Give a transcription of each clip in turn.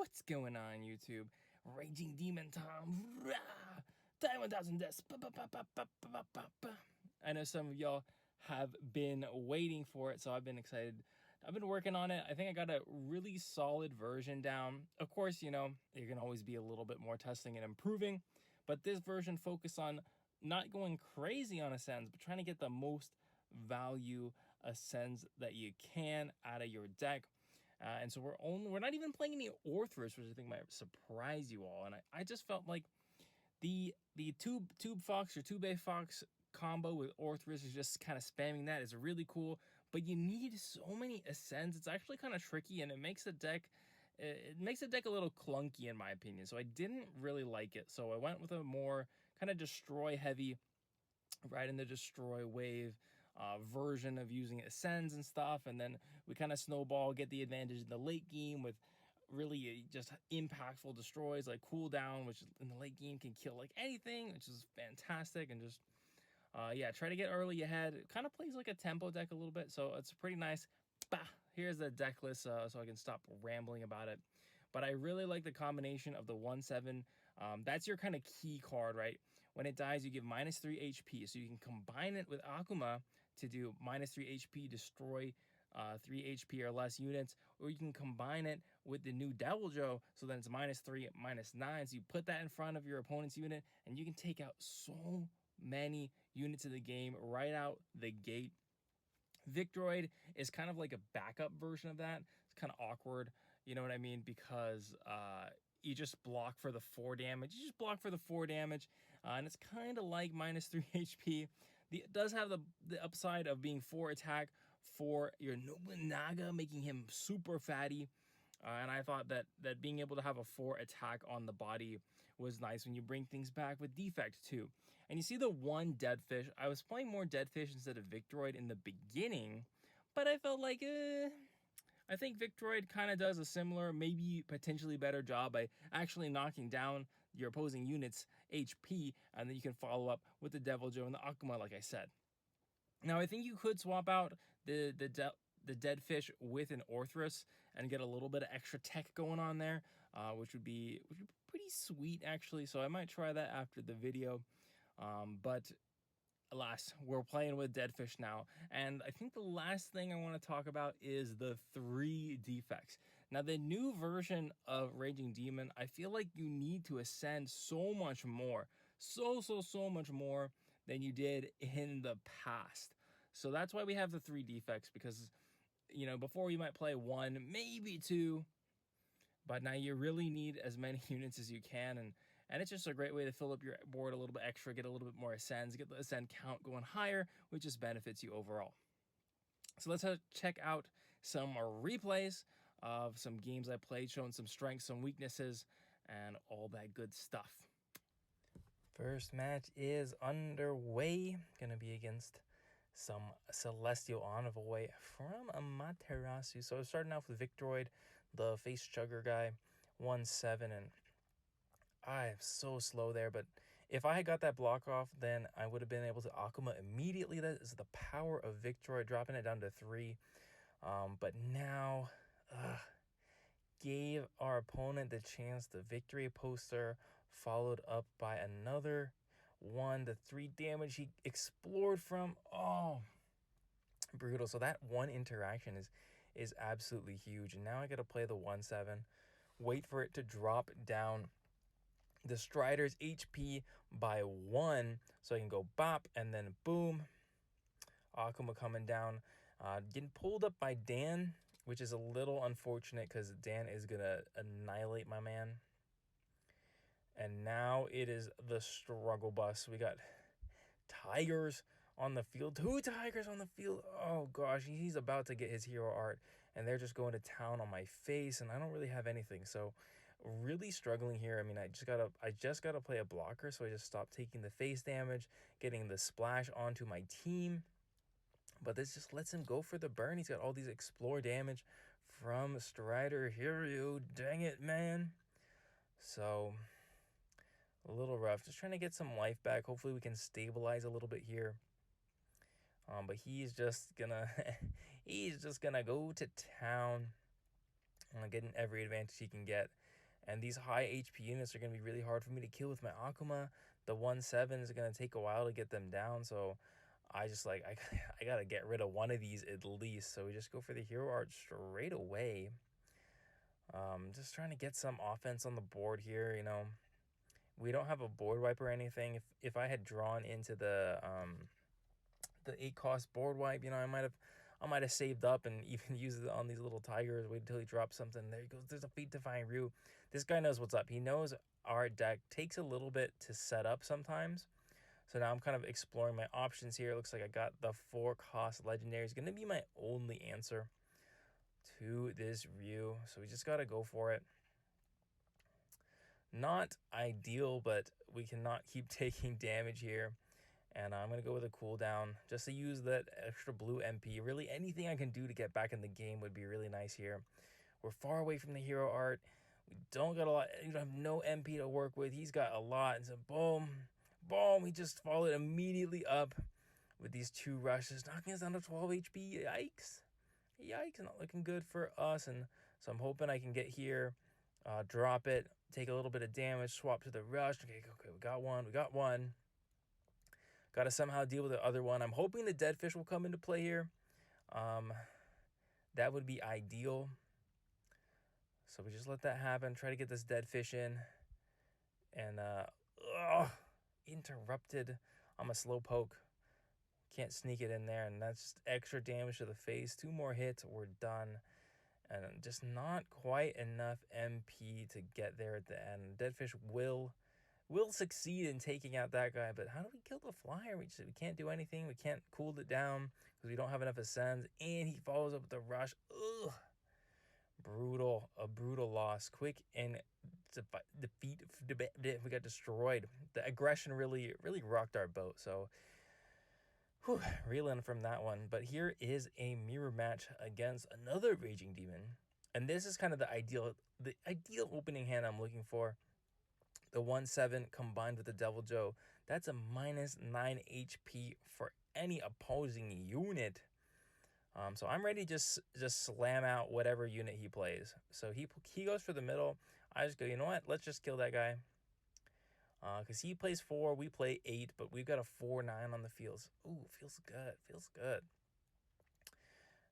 What's going on, YouTube? Raging Demon Tom. Rah! Time 1000 deaths. I know some of y'all have been waiting for it, so I've been excited. I've been working on it. I think I got a really solid version down. Of course, you know, there can always be a little bit more testing and improving, but this version focused on not going crazy on ascends, but trying to get the most value ascends that you can out of your deck. And so we're not even playing any Orthrus, which I think might surprise you all. And I just felt like the tube fox or tube fox combo with Orthrus is just kind of spamming that is really cool. But you need so many ascends. It's actually kind of tricky, and it makes the deck a little clunky in my opinion. So I didn't really like it. So I went with a more kind of destroy heavy, right in the destroy wave version of using ascends and stuff, and then we kind of snowball, get the advantage in the late game with really just impactful destroys like cooldown, which in the late game can kill like anything, which is fantastic. And just yeah, try to get early ahead. It kind of plays like a tempo deck a little bit, so it's pretty nice. Bah, here's the deck list so I can stop rambling about it. But I really like the combination of the 1/7. That's your kind of key card, right? When it dies, you give -3 HP. So you can combine it with Akuma to do -3 HP, destroy 3 HP or less units. Or you can combine it with the new Devil Joe, so then it's -3, -9. So you put that in front of your opponent's unit, and you can take out so many units of the game right out the gate. Victroid is kind of like a backup version of that. It's kind of awkward, you know what I mean? Because you just block for the 4 damage. You just block for the 4 damage, and it's kind of like -3 HP. It does have the upside of being 4 attack for your Nobunaga, making him super fatty. And I thought that being able to have a 4 attack on the body was nice when you bring things back with defect too. And you see the 1 dead fish. I was playing more dead fish instead of Victroid in the beginning, but I felt like I think Victroid kind of does a similar, maybe potentially better job by actually knocking down your opposing unit's HP, and then you can follow up with the Devil Joe and the Akuma, like I said. Now, I think you could swap out the dead fish with an Orthrus and get a little bit of extra tech going on there, which would be pretty sweet actually. So I might try that after the video. But alas, we're playing with dead fish now, and I think the last thing I want to talk about is the 3 defects. Now, the new version of Raging Demon, I feel like you need to ascend so much more, so much more than you did in the past. So that's why we have the 3 defects, because you know, before you might play 1, maybe 2, but now you really need as many units as you can, and it's just a great way to fill up your board a little bit extra, get a little bit more ascends, get the ascend count going higher, which just benefits you overall. So let's check out some replays of some games I played, showing some strengths, some weaknesses, and all that good stuff. First match is underway. Gonna be against some Celestial Envoy from Amaterasu. So starting off with Victroid, the face chugger guy, 1/7, and I'm so slow there, but if I had got that block off, then I would have been able to Akuma immediately. That is the power of Victroid, dropping it down to 3. But now, gave our opponent the chance. The victory poster followed up by another 1 to 3 damage he explored from. Oh, brutal. So that 1 interaction is absolutely huge. And now I got to play the 1/7, wait for it to drop down the Strider's HP by 1, so I can go bop, and then boom, Akuma coming down, getting pulled up by Dan, which is a little unfortunate because Dan is gonna annihilate my man. And now it is the struggle bus. We got tigers on the field, 2 tigers on the field. Oh gosh, he's about to get his hero art, and they're just going to town on my face, and I don't really have anything. So really struggling here. I mean, I just gotta play a blocker, so I just stopped taking the face damage, getting the splash onto my team. But this just lets him go for the burn. He's got all these explore damage from Strider Hiryu. Dang it, man. So a little rough. Just trying to get some life back. Hopefully we can stabilize a little bit here. But he's just gonna go to town, getting every advantage he can get. And these high HP units are going to be really hard for me to kill with my Akuma. The 1-7 is going to take a while to get them down, so I just like, I got to get rid of one of these at least. So we just go for the hero art straight away. Just trying to get some offense on the board here, you know. We don't have a board wipe or anything. If I had drawn into the 8-cost board wipe, you know, I might have saved up and even used it on these little tigers. Wait until he drops something. There he goes. There's a Fate Defying Ryu. This guy knows what's up. He knows our deck takes a little bit to set up sometimes. So now I'm kind of exploring my options here. It looks like I got the 4-cost legendary. It's going to be my only answer to this Ryu. So we just got to go for it. Not ideal, but we cannot keep taking damage here. And I'm going to go with a cooldown just to use that extra blue MP. Really, anything I can do to get back in the game would be really nice here. We're far away from the hero art. We don't got a lot. You have no MP to work with. He's got a lot. And so boom, boom. He just followed immediately up with these 2 rushes, knocking us down to 12 HP. Yikes. Yikes. Not looking good for us. And so I'm hoping I can get here, drop it, take a little bit of damage, swap to the rush. Okay, we got one. We got one. Got to somehow deal with the other one. I'm hoping the dead fish will come into play here. That would be ideal. So we just let that happen. Try to get this dead fish in. And, interrupted. I'm a slow poke. Can't sneak it in there. And that's just extra damage to the face. 2 more hits. We're done. And just not quite enough MP to get there at the end. Dead fish will succeed in taking out that guy, but how do we kill the flyer? We can't do anything. We can't cool it down because we don't have enough ascends, and he follows up with the rush. Ugh. Brutal. A brutal loss. Quick and defeat. We got destroyed. The aggression really rocked our boat, so reeling from that one. But here is a mirror match against another Raging Demon, and this is kind of the ideal opening hand I'm looking for. The 1-7 combined with the Devil Joe, that's a minus 9 HP for any opposing unit. So I'm ready to just slam out whatever unit he plays. So he goes for the middle. I just go, you know what? Let's just kill that guy. Because he plays 4, we play 8, but we've got a 4-9 on the fields. Ooh, feels good. Feels good.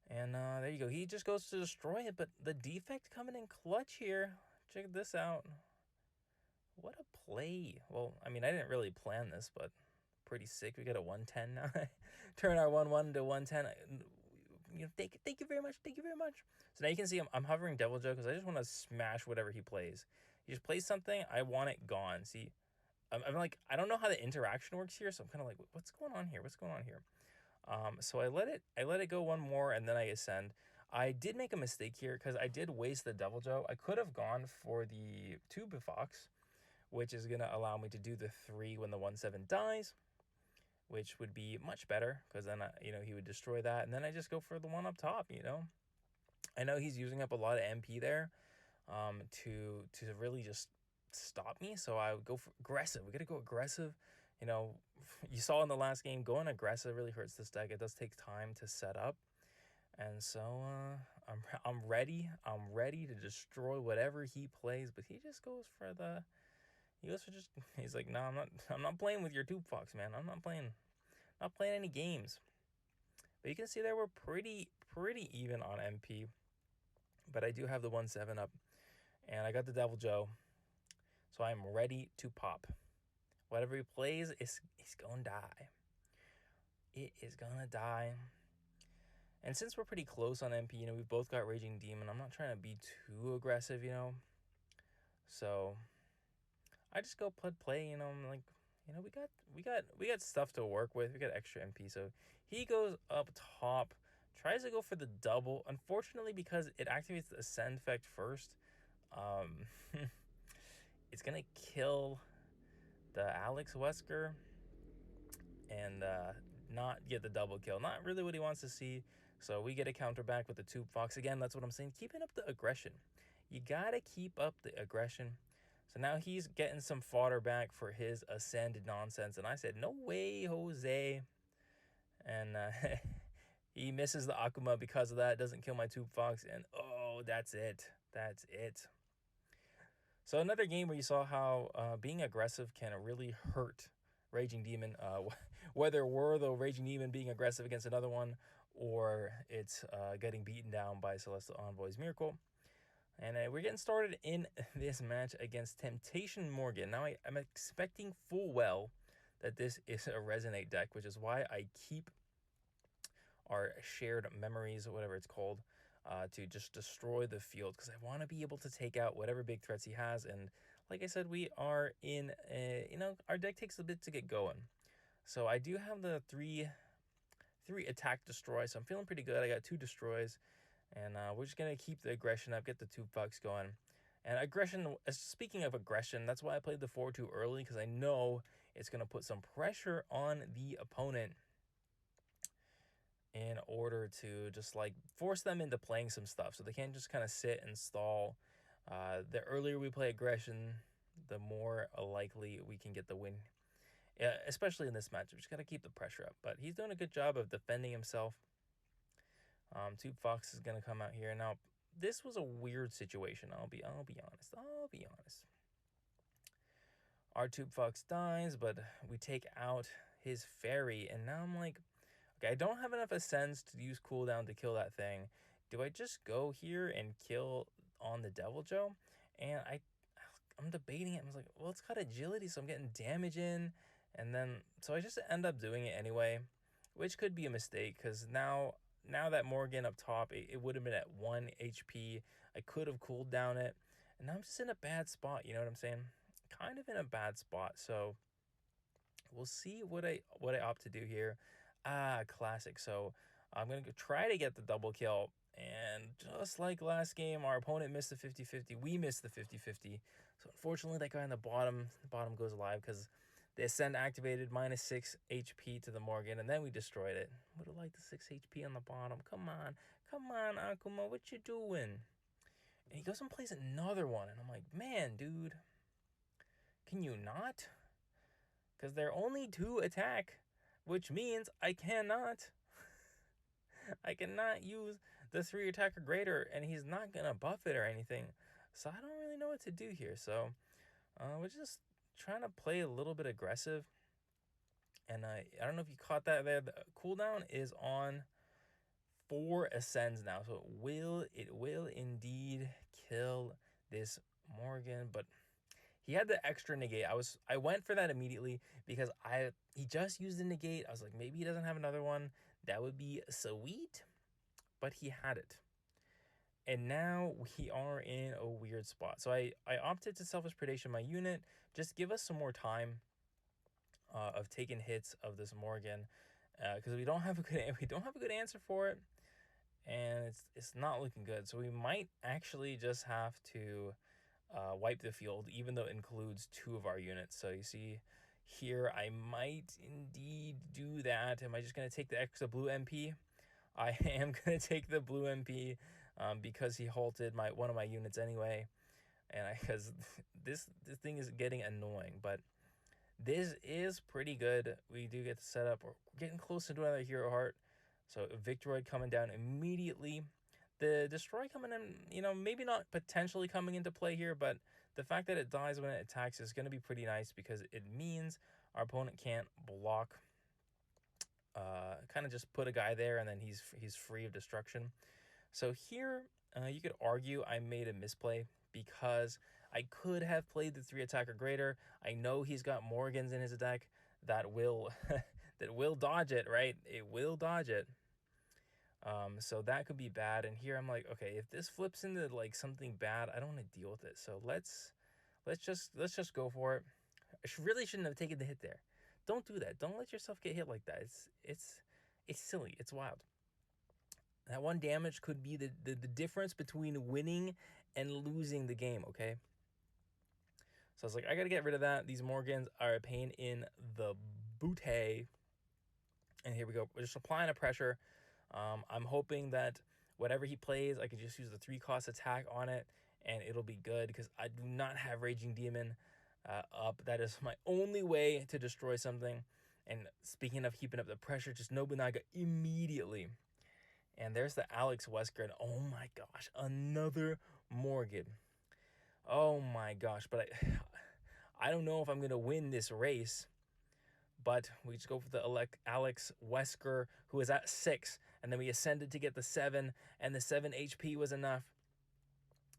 And there you go. He just goes to destroy it, but the defect coming in clutch here. Check this out. What a play. Well, I mean, I didn't really plan this, but pretty sick. We got a 110 now. Turn our 1-1 to 110. You know, thank you very much. Thank you very much. So now you can see I'm hovering Devil Joe because I just want to smash whatever he plays. He just plays something, I want it gone. See, I'm like, I don't know how the interaction works here, so I'm kind of like, what's going on here? What's going on here? So I let it go one more, and then I ascend. I did make a mistake here because I did waste the Devil Joe. I could have gone for the 2 Fox, which is going to allow me to do the 3 when the 1-7 dies, which would be much better because then, you know, he would destroy that. And then I just go for the 1 up top, you know. I know he's using up a lot of MP there to really just stop me. So I would go for aggressive. We got to go aggressive. You know, you saw in the last game, going aggressive really hurts this deck. It does take time to set up. And so I'm ready. I'm ready to destroy whatever he plays. But he just goes for the... He's like, no, I'm not playing with your Tube Fox, man. I'm not playing any games. But you can see there we're pretty even on MP. But I do have the 1-7 up. And I got the Devil Joe. So I'm ready to pop. Whatever he plays, he's gonna die. It is gonna die. And since we're pretty close on MP, you know, we've both got Raging Demon. I'm not trying to be too aggressive, you know. So I just go play, you know. I'm like, you know, we got stuff to work with. We got extra MP. So he goes up top, tries to go for the double. Unfortunately, because it activates the Ascend effect first, it's gonna kill the Alex Wesker and not get the double kill. Not really what he wants to see. So we get a counter back with the Tube Fox. Again, that's what I'm saying. Keeping up the aggression. You gotta keep up the aggression. So now he's getting some fodder back for his Ascend nonsense. And I said, no way, Jose. And he misses the Akuma because of that. Doesn't kill my Tube Fox. And oh, that's it. That's it. So another game where you saw how being aggressive can really hurt Raging Demon, whether we're the Raging Demon being aggressive against another one, or it's getting beaten down by Celestial Envoy's Miracle. And we're getting started in this match against Temptation Morgan. Now, I'm expecting full well that this is a Resonate deck, which is why I keep our shared memories, or whatever it's called, to just destroy the field, because I want to be able to take out whatever big threats he has. And like I said, we are in, our deck takes a bit to get going. So I do have the three attack destroy, so I'm feeling pretty good. I got 2 destroys. And we're just going to keep the aggression up, get the 2 bucks going. And aggression, speaking of aggression, that's why I played the 4-2 early, because I know it's going to put some pressure on the opponent in order to just like force them into playing some stuff. So they can't just kind of sit and stall. The earlier we play aggression, the more likely we can get the win. Especially in this matchup, just got to keep the pressure up. But he's doing a good job of defending himself. Tube Fox is gonna come out here. Now, this was a weird situation. I'll be honest. Our Tube Fox dies, but we take out his fairy, and now I'm like, okay, I don't have enough Ascends to use cooldown to kill that thing. Do I just go here and kill on the Devil Joe? And I'm debating it. I was like, well, it's got agility, so I'm getting damage in, and then so I just end up doing it anyway, which could be a mistake, because now that Morgan up top, it would have been at 1 HP. I could have cooled down it. And now I'm just in a bad spot, you know what I'm saying? Kind of in a bad spot. So we'll see what I opt to do here. Classic. So I'm going to try to get the double kill. And just like last game, our opponent missed the 50-50. We missed the 50-50. So unfortunately, that guy on the bottom goes alive, because the Ascend activated, -6 HP to the Morgan, and then we destroyed it. Would have liked the 6 HP on the bottom. Come on, Akuma, what you doing? And he goes and plays another one, and I'm like, man, dude, can you not? Because they're only 2 attack, which means I cannot use the 3 attack or greater, and he's not gonna buff it or anything. So I don't really know what to do here. So we're just trying to play a little bit aggressive. And I don't know if you caught that there. The cooldown is on 4 Ascends now, so it will indeed kill this Morgan. But he had the extra negate. I went for that immediately, because he just used the negate. I was like, maybe he doesn't have another one. That would be sweet. But he had it. And now we are in a weird spot. So I opted to Selfish Predation my unit. Just give us some more time of taking hits of this Morgan, because we don't have a good answer for it, and it's not looking good. So we might actually just have to wipe the field, even though it includes 2 of our units. So you see here, I might indeed do that. Am I just going to take the extra blue MP? I am going to take the blue MP, because he halted one of my units anyway, and because this thing is getting annoying. But this is pretty good. We do get to set up. We're getting close to another Hero Heart. So Victoroid coming down immediately. The Destroy coming in, maybe not potentially coming into play here, but the fact that it dies when it attacks is going to be pretty nice, because it means our opponent can't block. Kind of just put a guy there, and then he's free of destruction. So here, you could argue I made a misplay, because I could have played the 3 attack or greater. I know he's got Morgans in his deck that will that will dodge it, right? It will dodge it. So that could be bad. And here I'm like, okay, if this flips into like something bad, I don't want to deal with it. So let's just go for it. I really shouldn't have taken the hit there. Don't do that. Don't let yourself get hit like that. It's silly. It's wild. That 1 damage could be the difference between winning and losing the game, okay? So I was like, I got to get rid of that. These Morgans are a pain in the booty. And here we go. We're just applying a pressure. I'm hoping that whatever he plays, I can just use the 3-cost attack on it, and it'll be good, because I do not have Raging Demon up. That is my only way to destroy something. And speaking of keeping up the pressure, just Nobunaga immediately. And there's the Alex Wesker. And oh my gosh, another Morgan. Oh my my gosh, but I don't know if I'm going to win this race. But we just go for the Alex Wesker, who was at 6, and then we ascended to get the 7, and the 7 HP was enough.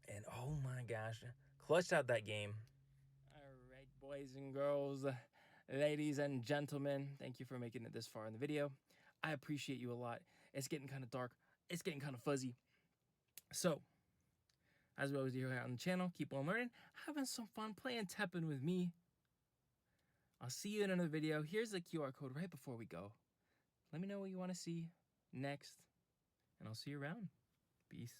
And oh my gosh, clutched out that game. All right, boys and girls, ladies and gentlemen, thank you for making it this far in the video. I appreciate you a lot. It's getting kind of dark. It's getting kind of fuzzy. So, as we always do here on the channel, keep on learning, having some fun playing Teppen with me. I'll see you in another video. Here's the QR code right before we go. Let me know what you want to see next, and I'll see you around. Peace.